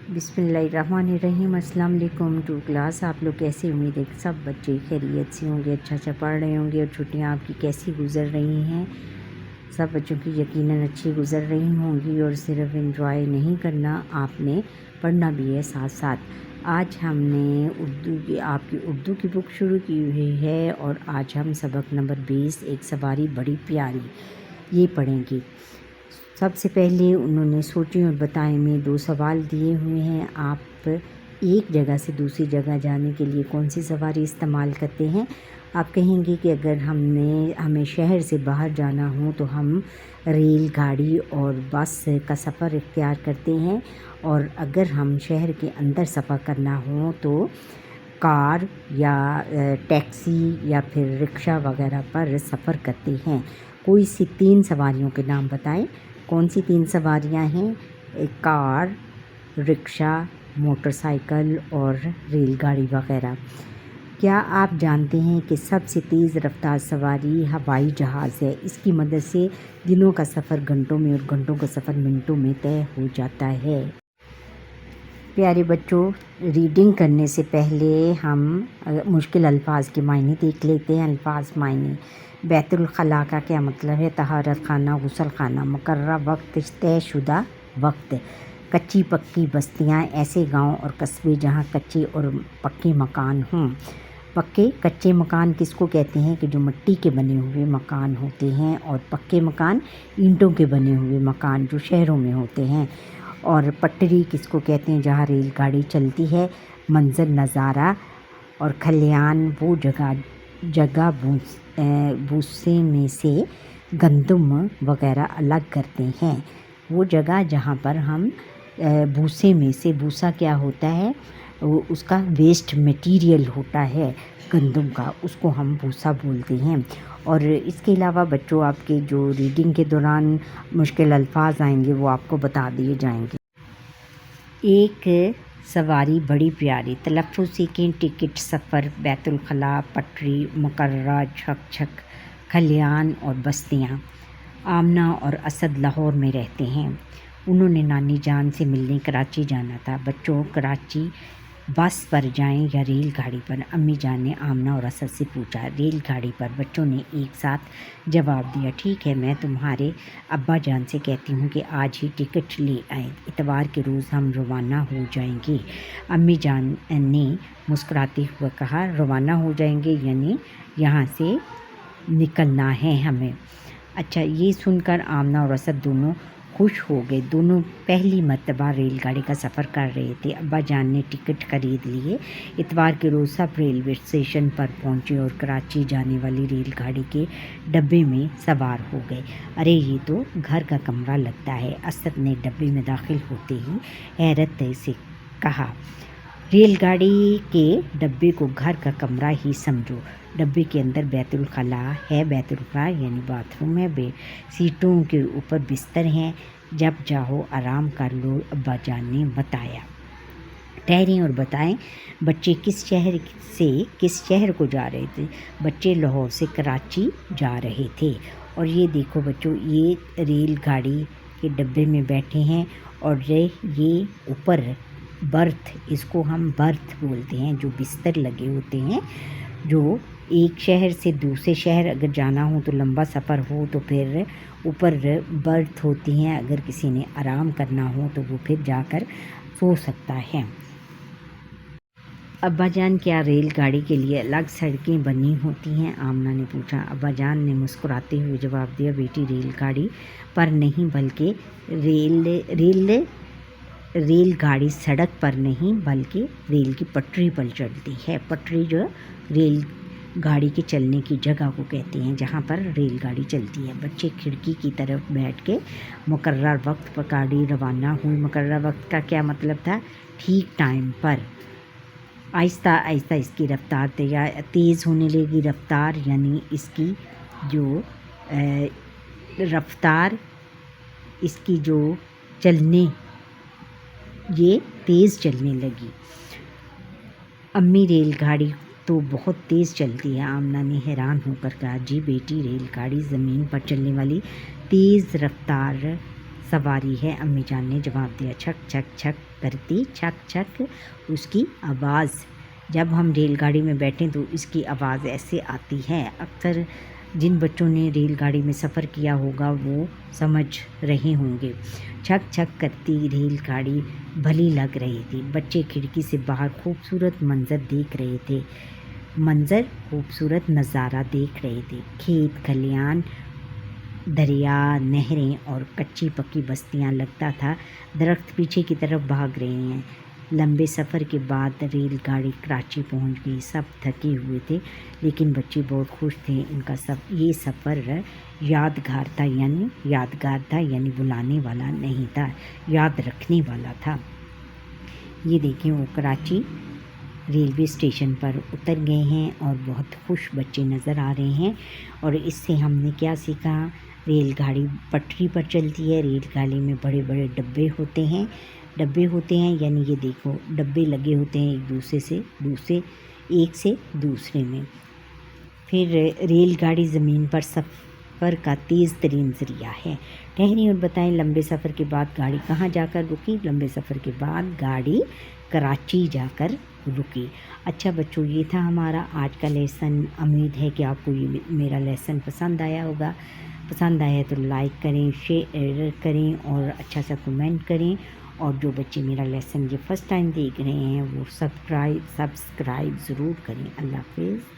बिस्मिल्लाहिर्रहमानिर्रहीम। अस्सलाम वालेकुम टू क्लास। आप लोग कैसे? उम्मीद है कि सब बच्चे खैरियत से होंगे, अच्छा पढ़ रहे होंगे। और छुट्टियां आपकी कैसी गुजर रही हैं? सब बच्चों की यकीनन अच्छी गुजर रही होंगी। और सिर्फ एंजॉय नहीं करना, आपने पढ़ना भी है साथ साथ। आज हमने आपकी उर्दू की बुक शुरू की हुई है और आज हम सबक नंबर 20 एक सवारी बड़ी प्यारी ये पढ़ेंगे। सबसे पहले उन्होंने सोचें और बताएं में 2 सवाल दिए हुए हैं। आप एक जगह से दूसरी जगह जाने के लिए कौन सी सवारी इस्तेमाल करते हैं? आप कहेंगे कि अगर हमें शहर से बाहर जाना हो तो हम रेल गाड़ी और बस का सफ़र इख्तियार करते हैं, और अगर हम शहर के अंदर सफ़र करना हो तो कार या टैक्सी या फिर रिक्शा वगैरह पर सफ़र करते हैं। कोई सी 3 सवारियों के नाम बताएं। कौन सी 3 सवारियां हैं? कार, रिक्शा, मोटरसाइकिल और रेलगाड़ी वगैरह। क्या आप जानते हैं कि सबसे तेज़ रफ्तार सवारी हवाई जहाज़ है? इसकी मदद से दिनों का सफ़र घंटों में और घंटों का सफ़र मिनटों में तय हो जाता है। प्यारे बच्चों, रीडिंग करने से पहले हम मुश्किल अल्फाज के मायने देख लेते हैं। अल्फाज मायने। बैतुल खला का क्या मतलब है? तहारत खाना, गुसल खाना। मुकर्ररा वक्त, तयशुदा वक्त। कच्ची पक्की बस्तियाँ, ऐसे गांव और कस्बे जहां कच्चे और पक्के मकान हों। कच्चे मकान किसको कहते हैं? कि जो मिट्टी के बने हुए मकान होते हैं, और पक्के मकान ईंटों के बने हुए मकान जो शहरों में होते हैं। और पटरी किसको कहते हैं? जहाँ रेलगाड़ी चलती है। मंजर, नज़ारा। और खलियान वो जगह भूसे में से गंदम वगैरह अलग करते हैं। वो जगह जहाँ पर हम भूसे में से, भूसा क्या होता है? उसका वेस्ट मटेरियल होता है गंदम का, उसको हम भूसा बोलते हैं। और इसके अलावा बच्चों, आपके जो रीडिंग के दौरान मुश्किल अल्फाज आएंगे वो आपको बता दिए जाएंगे। एक सवारी बड़ी प्यारी। तलफ़्फ़ुज़ सीखें। टिकट, सफ़र, बैतुल खला, पटरी, मुकर्ररा, छक छक, खलियान और बस्तियाँ। आमना और असद लाहौर में रहते हैं। उन्होंने नानी जान से मिलने कराची जाना था। बच्चों, कराची बस पर जाएं या रेल गाड़ी पर? अम्मी जान ने आमना और असद से पूछा। रेल गाड़ी पर, बच्चों ने एक साथ जवाब दिया। ठीक है, मैं तुम्हारे अब्बा जान से कहती हूँ कि आज ही टिकट ले आएं। इतवार के रोज़ हम रवाना हो जाएंगे। अम्मी जान ने मुस्कुराते हुए कहा। रवाना हो जाएंगे यानी यहाँ से निकलना है हमें। अच्छा, ये सुनकर आमना और असद दोनों खुश हो गए। दोनों पहली मर्तबा रेलगाड़ी का सफ़र कर रहे थे। अब्बा जान ने टिकट खरीद लिए। इतवार के रोज़ सब रेलवे स्टेशन पर पहुंचे और कराची जाने वाली रेलगाड़ी के डब्बे में सवार हो गए। अरे, ये तो घर का कमरा लगता है, असद ने डब्बे में दाखिल होते ही हैरत से कहा। रेलगाड़ी के डब्बे को घर का कमरा ही समझो। डब्बे के अंदर बैतुल खला है। बैतुल खला यानी बाथरूम है। सीटों के ऊपर बिस्तर हैं। जब चाहो आराम कर लो, अब्बा जान ने बताया। ठहरें और बताएं, बच्चे किस शहर को जा रहे थे? बच्चे लाहौर से कराची जा रहे थे। और ये देखो बच्चों, ये रेलगाड़ी के डब्बे में बैठे हैं और ये ऊपर बर्थ, इसको हम बर्थ बोलते हैं, जो बिस्तर लगे होते हैं। जो एक शहर से दूसरे शहर अगर जाना हो तो लंबा सफ़र हो तो फिर ऊपर बर्थ होती हैं। अगर किसी ने आराम करना हो तो वो फिर जाकर सो सकता है। अब्बा जान, क्या रेलगाड़ी के लिए अलग सड़कें बनी होती हैं? आमना ने पूछा। अब्बा जान ने मुस्कुराते हुए जवाब दिया। बेटी, रेलगाड़ी पर नहीं बल्कि रेलगाड़ी सड़क पर नहीं बल्कि रेल की पटरी पर चलती है। पटरी जो रेल गाड़ी के चलने की जगह को कहते हैं जहाँ पर रेलगाड़ी चलती है। बच्चे खिड़की की तरफ बैठ के मुकर्रर वक्त पर गाड़ी रवाना हुई। मुकर्रर वक्त का क्या मतलब था? ठीक टाइम पर। आहिस्ता आहिस्ता इसकी रफ्तार तेज़ होने लगी। रफ्तार यानी इसकी जो रफ्तार, इसकी जो चलने, ये तेज़ चलने लगी। अम्मी, रेलगाड़ी तो बहुत तेज़ चलती है। आमना ने हैरान होकर कहा। जी बेटी, रेलगाड़ी ज़मीन पर चलने वाली तेज़ रफ्तार सवारी है। अम्मी जान ने जवाब दिया। छक छक छक करती छक छक उसकी आवाज़। जब हम रेलगाड़ी में बैठें तो इसकी आवाज़ ऐसे आती है। अक्सर जिन बच्चों ने रेलगाड़ी में सफ़र किया होगा वो समझ रहे होंगे। छक छक करती रेलगाड़ी भली लग रही थी। बच्चे खिड़की से बाहर खूबसूरत नज़ारा देख रहे थे। खेत खलियान, दरिया, नहरें और कच्ची पक्की बस्तियां। लगता था दरख्त पीछे की तरफ भाग रहे हैं। लंबे सफ़र के बाद रेलगाड़ी कराची पहुंच गई। सब थके हुए थे लेकिन बच्चे बहुत खुश थे। उनका ये सफ़र यादगार था यानी भुलाने वाला नहीं था, याद रखने वाला था। ये देखें वो कराची रेलवे स्टेशन पर उतर गए हैं और बहुत खुश बच्चे नज़र आ रहे हैं। और इससे हमने क्या सीखा? रेलगाड़ी पटरी पर चलती है। रेलगाड़ी में बड़े बड़े डब्बे होते हैं यानी ये देखो डब्बे लगे होते हैं एक से दूसरे में। फिर रेलगाड़ी ज़मीन पर सफ़र का तेज़ तरीन ज़रिया है। ठहरिए और बताएं, लंबे सफ़र के बाद गाड़ी कहाँ जाकर रुकी? लंबे सफ़र के बाद गाड़ी कराची जाकर रुकी। अच्छा बच्चों, ये था हमारा आज का लेसन। उम्मीद है कि आपको ये मेरा लेसन पसंद आया होगा। पसंद आया तो लाइक करें, शेयर करें और अच्छा सा कमेंट करें। और जो बच्चे मेरा लेसन ये फ़र्स्ट टाइम देख रहे हैं वो सब्सक्राइब ज़रूर करें। अल्लाह हाफ़िज़।